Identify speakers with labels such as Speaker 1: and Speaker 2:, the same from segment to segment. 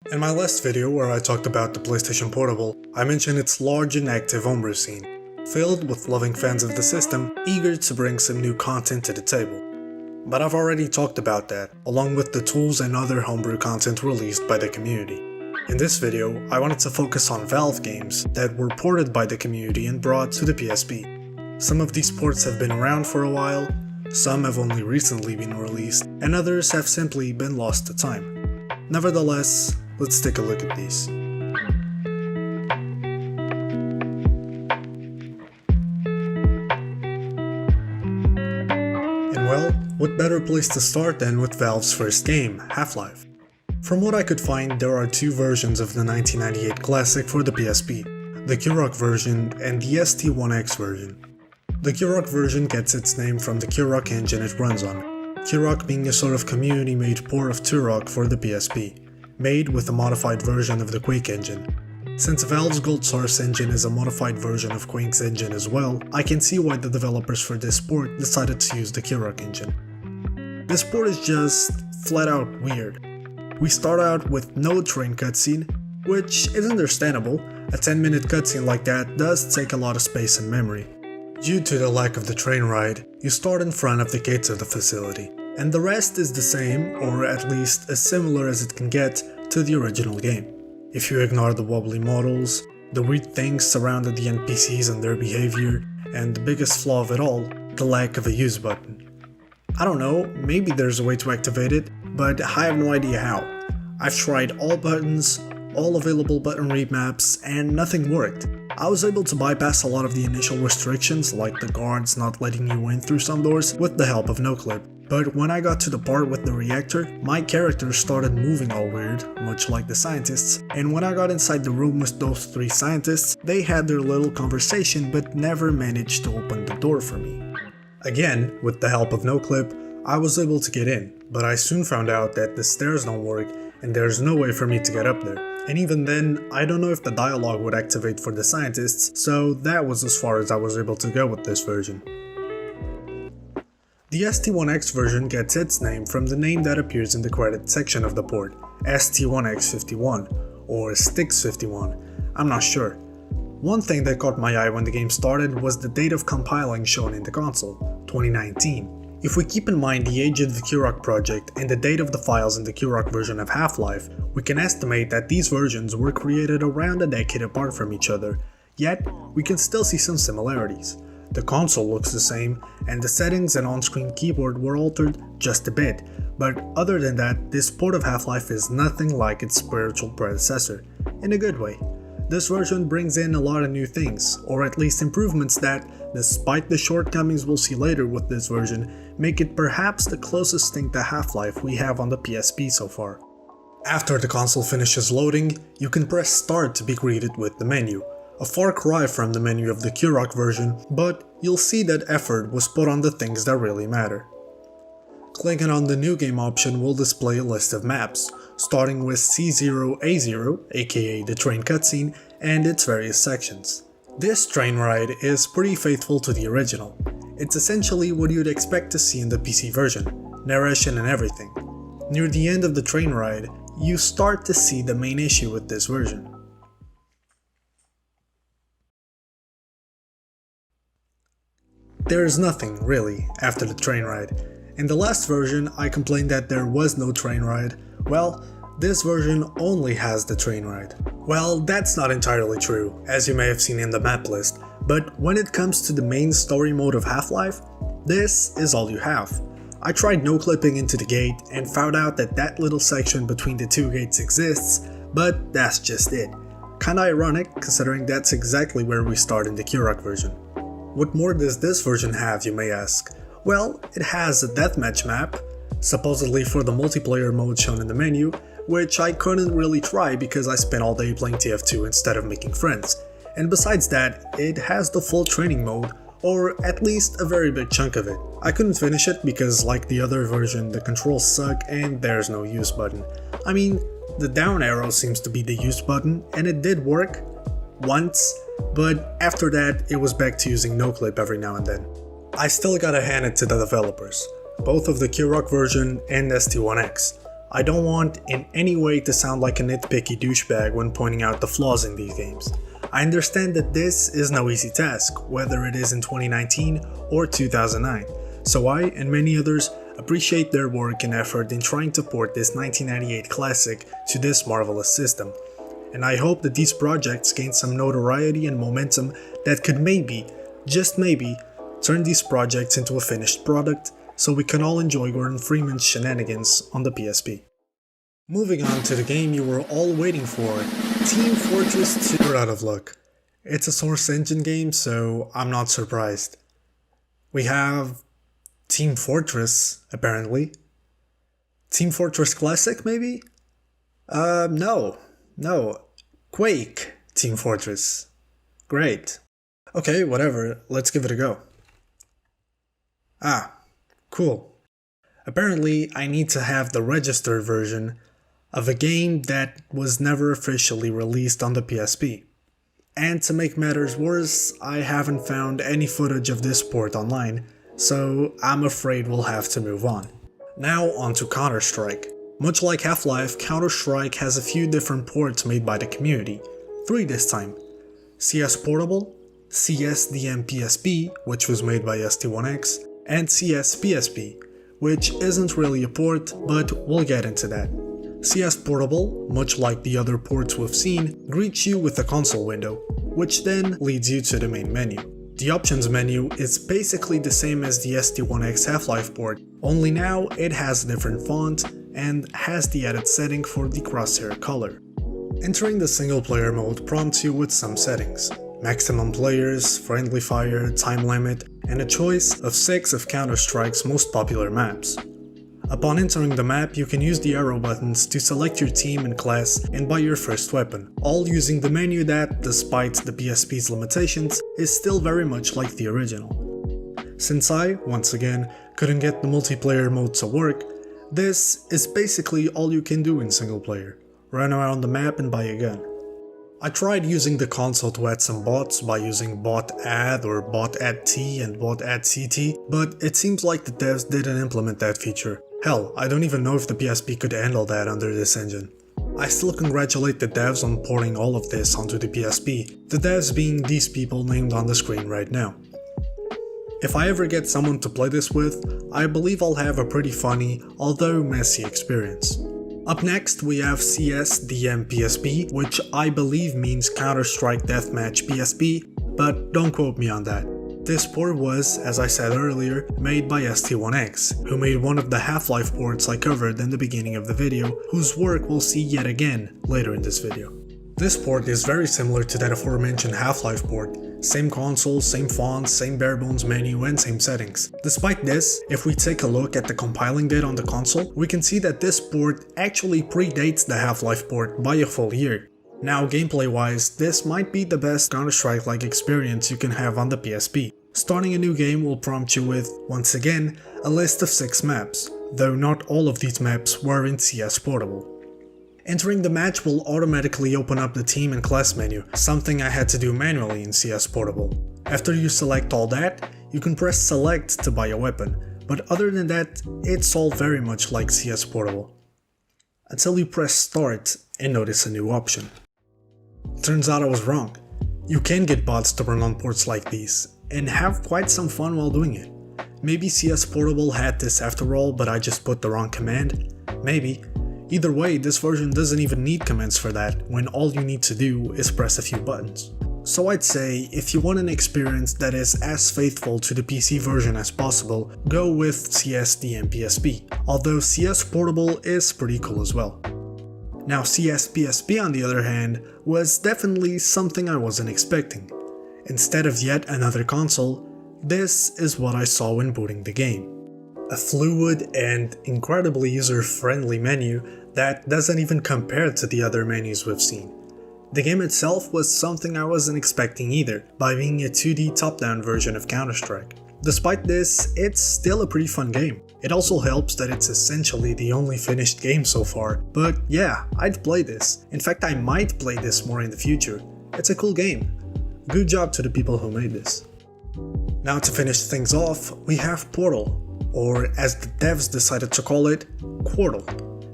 Speaker 1: In my last video where I talked about the PlayStation Portable, I mentioned its large and active homebrew scene, filled with loving fans of the system, eager to bring some new content to the table. But I've already talked about that, along with the tools and other homebrew content released by the community. In this video, I wanted to focus on Valve games that were ported by the community and brought to the PSP. Some of these ports have been around for a while, some have only recently been released, and others have simply been lost to time. Nevertheless, let's take a look at these. And well, what better place to start than with Valve's first game, Half-Life. From what I could find, there are two versions of the 1998 classic for the PSP, the Turok version and the ST1X version. The Turok version gets its name from the Turok engine it runs on, Turok being a sort of community-made port of Turok for the PSP, made with a modified version of the Quake engine. Since Valve's Gold Source engine is a modified version of Quake's engine as well, I can see why the developers for this port decided to use the Turok engine. This port is just flat out weird. We start out with no train cutscene, which is understandable. A 10-minute cutscene like that does take a lot of space and memory. Due to the lack of the train ride, you start in front of the gates of the facility, and the rest is the same, or at least as similar as it can get, to the original game. If you ignore the wobbly models, the weird things surrounding the NPCs and their behavior, and the biggest flaw of it all, the lack of a use button. I don't know, maybe there's a way to activate it, but I have no idea how. I've tried all buttons, all available button remaps, and nothing worked. I was able to bypass a lot of the initial restrictions, like the guards not letting you in through some doors, with the help of NoClip. But when I got to the part with the reactor, my character started moving all weird, much like the scientists, and when I got inside the room with those three scientists, they had their little conversation but never managed to open the door for me. Again, with the help of NoClip, I was able to get in, but I soon found out that the stairs don't work and there's no way for me to get up there. And even then, I don't know if the dialogue would activate for the scientists, so that was as far as I was able to go with this version. The ST1X version gets its name from the name that appears in the credit section of the port, ST1X51, or Styx51, I'm not sure. One thing that caught my eye when the game started was the date of compiling shown in the console, 2019. If we keep in mind the age of the Turok project and the date of the files in the Turok version of Half-Life, we can estimate that these versions were created around a decade apart from each other, yet we can still see some similarities. The console looks the same, and the settings and on-screen keyboard were altered just a bit, but other than that, this port of Half-Life is nothing like its spiritual predecessor, in a good way. This version brings in a lot of new things, or at least improvements that, despite the shortcomings we'll see later with this version, make it perhaps the closest thing to Half-Life we have on the PSP so far. After the console finishes loading, you can press start to be greeted with the menu. A far cry from the menu of the Turok version, but you'll see that effort was put on the things that really matter. Clicking on the new game option will display a list of maps, starting with C0A0, aka the train cutscene, and its various sections. This train ride is pretty faithful to the original. It's essentially what you'd expect to see in the PC version, narration and everything. Near the end of the train ride, you start to see the main issue with this version. There is nothing, really, after the train ride. In the last version, I complained that there was no train ride. Well, this version only has the train ride. Well, that's not entirely true, as you may have seen in the map list, but when it comes to the main story mode of Half-Life, this is all you have. I tried no-clipping into the gate and found out that that little section between the two gates exists, but that's just it. Kinda ironic, considering that's exactly where we start in the Turok version. What more does this version have, you may ask? Well, it has a deathmatch map, supposedly for the multiplayer mode shown in the menu, which I couldn't really try because I spent all day playing TF2 instead of making friends. And besides that, it has the full training mode, or at least a very big chunk of it. I couldn't finish it because, like the other version, the controls suck and there's no use button. I mean, the down arrow seems to be the use button, and it did work once, but after that it was back to using NoClip every now and then. I still gotta hand it to the developers, both of the Turok version and ST1X. I don't want in any way to sound like a nitpicky douchebag when pointing out the flaws in these games. I understand that this is no easy task, whether it is in 2019 or 2009, so I and many others appreciate their work and effort in trying to port this 1998 classic to this marvelous system. And I hope that these projects gain some notoriety and momentum that could maybe, just maybe, turn these projects into a finished product so we can all enjoy Gordon Freeman's shenanigans on the PSP. Moving on to the game you were all waiting for, Team Fortress 2. We're out of luck. It's a Source Engine game, so I'm not surprised. We have Team Fortress, apparently. Team Fortress Classic, maybe? No. Quake Team Fortress. Great. Okay, whatever, let's give it a go. Cool. Apparently, I need to have the registered version of a game that was never officially released on the PSP. And to make matters worse, I haven't found any footage of this port online, so I'm afraid we'll have to move on. Now on to Counter-Strike. Much like Half-Life, Counter-Strike has a few different ports made by the community. 3 this time. CS Portable, CS PSP, which was made by ST1X, and CS PSP, which isn't really a port, but we'll get into that. CS Portable, much like the other ports we've seen, greets you with a console window, which then leads you to the main menu. The options menu is basically the same as the ST1X Half-Life port, only now it has a different font and has the added setting for the crosshair color. Entering the single player mode prompts you with some settings. Maximum players, friendly fire, time limit, and a choice of 6 of Counter-Strike's most popular maps. Upon entering the map, you can use the arrow buttons to select your team and class and buy your first weapon, all using the menu that, despite the PSP's limitations, is still very much like the original. Since I, once again, couldn't get the multiplayer mode to work, this is basically all you can do in single player. Run around the map and buy a gun. I tried using the console to add some bots by using bot add or bot add T and bot add CT, but it seems like the devs didn't implement that feature. Hell, I don't even know if the PSP could handle that under this engine. I still congratulate the devs on porting all of this onto the PSP, the devs being these people named on the screen right now. If I ever get someone to play this with, I believe I'll have a pretty funny, although messy experience. Up next we have CS PSP, which I believe means Counter-Strike Deathmatch PSP, but don't quote me on that. This port was, as I said earlier, made by ST1X, who made one of the Half-Life ports I covered in the beginning of the video, whose work we'll see yet again later in this video. This port is very similar to that aforementioned Half-Life port. Same console, same fonts, same barebones menu, and same settings. Despite this, if we take a look at the compiling date on the console, we can see that this port actually predates the Half-Life port by a full year. Now, gameplay wise, this might be the best Counter-Strike-like experience you can have on the PSP. Starting a new game will prompt you with, once again, a list of 6 maps, though not all of these maps were in CS Portable. Entering the match will automatically open up the team and class menu, something I had to do manually in CS Portable. After you select all that, you can press select to buy a weapon, but other than that, it's all very much like CS Portable. Until you press start and notice a new option. Turns out I was wrong. You can get bots to run on ports like these, and have quite some fun while doing it. Maybe CS Portable had this after all, but I just put the wrong command? Maybe. Either way, this version doesn't even need commands for that, when all you need to do is press a few buttons. So I'd say, if you want an experience that is as faithful to the PC version as possible, go with CS PSP, although CS Portable is pretty cool as well. Now CS PSP on the other hand, was definitely something I wasn't expecting. Instead of yet another console, this is what I saw when booting the game. A fluid and incredibly user-friendly menu that doesn't even compare to the other menus we've seen. The game itself was something I wasn't expecting either, by being a 2D top-down version of Counter-Strike. Despite this, it's still a pretty fun game. It also helps that it's essentially the only finished game so far, but yeah, I'd play this. In fact, I might play this more in the future. It's a cool game. Good job to the people who made this. Now to finish things off, we have Portal, or as the devs decided to call it, Quartal.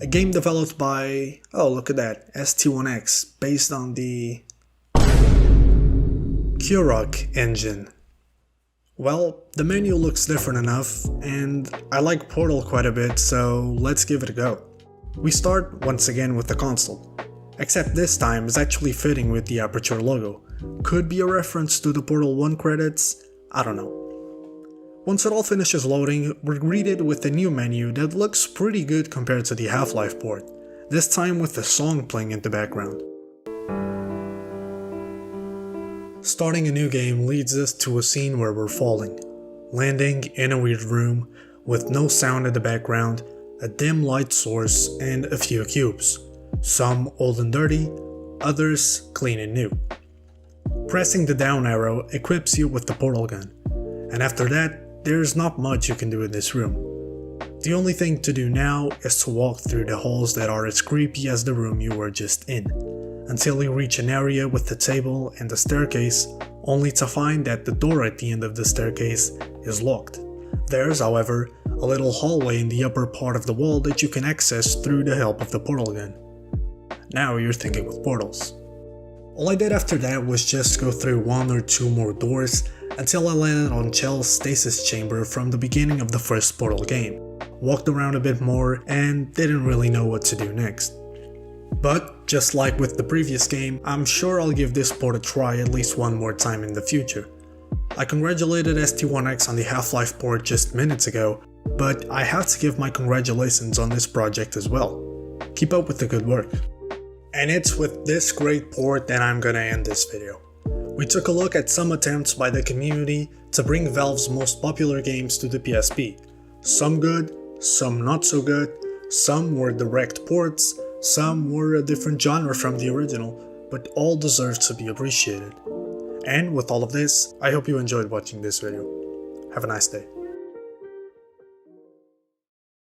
Speaker 1: a game developed by, oh look at that, ST1X, based on the csgo engine. Well, the menu looks different enough, and I like Portal quite a bit, so let's give it a go. We start once again with the console, except this time is actually fitting with the Aperture logo. Could be a reference to the Portal 1 credits, I don't know. Once it all finishes loading, we're greeted with a new menu that looks pretty good compared to the Half-Life port, this time with a song playing in the background. Starting a new game leads us to a scene where we're falling, landing in a weird room with no sound in the background, a dim light source, and a few cubes, some old and dirty, others clean and new. Pressing the down arrow equips you with the portal gun, and after that, there's not much you can do in this room. The only thing to do now is to walk through the halls that are as creepy as the room you were just in, until you reach an area with the table and the staircase, only to find that the door at the end of the staircase is locked. There's, however, a little hallway in the upper part of the wall that you can access through the help of the portal gun. Now you're thinking with portals. All I did after that was just go through one or two more doors until I landed on Chell's stasis chamber from the beginning of the first Portal game, walked around a bit more and didn't really know what to do next. But, just like with the previous game, I'm sure I'll give this port a try at least one more time in the future. I congratulated ST1X on the Half-Life port just minutes ago, but I have to give my congratulations on this project as well. Keep up with the good work. And it's with this great port that I'm gonna end this video. We took a look at some attempts by the community to bring Valve's most popular games to the PSP. Some good, some not so good, some were direct ports, some were a different genre from the original, but all deserve to be appreciated. And with all of this, I hope you enjoyed watching this video. Have a nice day.